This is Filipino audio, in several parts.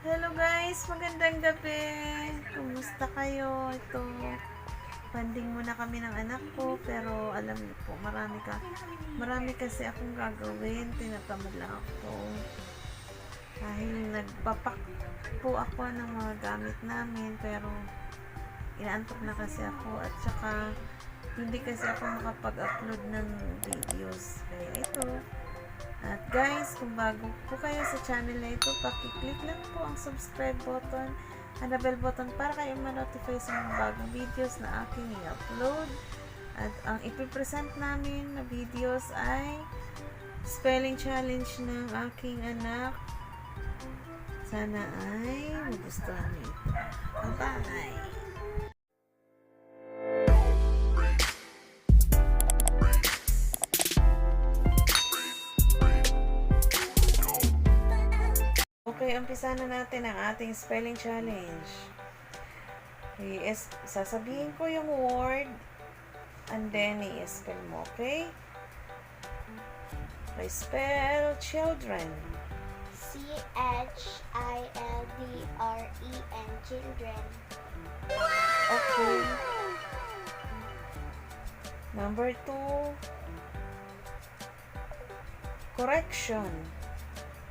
Hello guys, magandang gabi. Kumusta kayo? Ito, banding muna kami ng anak ko, pero alam niyo po, marami kasi akong gagawin. Tinatamad lang ako. Dahil nagpapak po ako ng mga gamit namin, pero inaantok na kasi ako, at saka hindi kasi ako makapag-upload ng videos. Kaya ito. At guys, kung bago po kayo sa channel na ito, paki-click lang po ang subscribe button and the bell button para kayo ma-notify sa mga bagong videos na aking i-upload. At ang ipipresent namin na videos ay spelling challenge ng aking anak. Sana ay magustuhan niyo ito. Bye-bye! Okay, umpisa na natin ang ating spelling challenge. Okay, sasabihin ko yung word and then i-spell mo, okay? Okay, spell children. C-H-I-L-D-R-E-N, children. Okay. Number 2. Correction.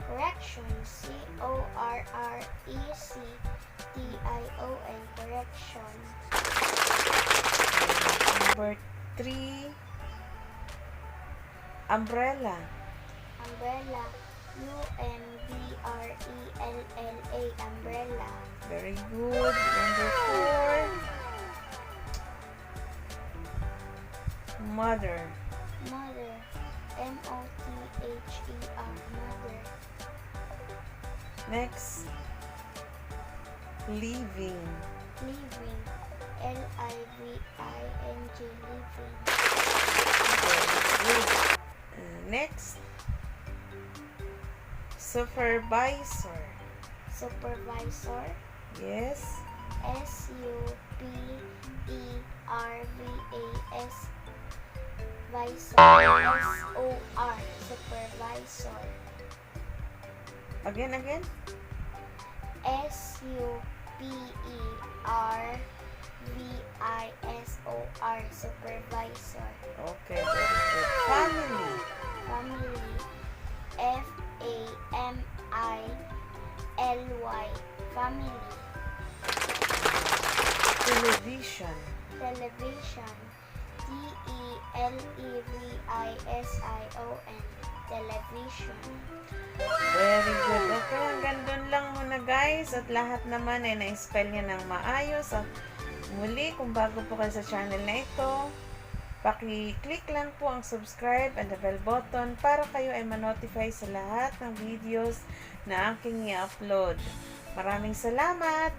Correction, C-O-R-R-E-C-T-I-O-N, correction. Number 3. Umbrella. Umbrella, U-M-B-R-E-L-L-A, umbrella. Very good. Number 4. Mother. Mother, M-O-T-H-E-R, mother. Next. Living. Living, L-I-V-I-N-G, living. Good. Next. Supervisor. Supervisor, Yes. S-U-P-E-R-V-A-S, S-O-R, supervisor. Again. S-U-P-E-R-V-I-S-O-R, supervisor. Okay, very good. Family. Family, F-A-M-I-L-Y, family. Television. Television, T-E-L-E-V-I-S-I-O-N, television. Very good. Okay, hanggang doon lang muna guys. At lahat naman ay na-spell niya ng maayos. At muli, kung bago po kayo sa channel na ito, paki-click lang po ang subscribe and the bell button para kayo ay ma-notify sa lahat ng videos na aking i-upload. Maraming salamat!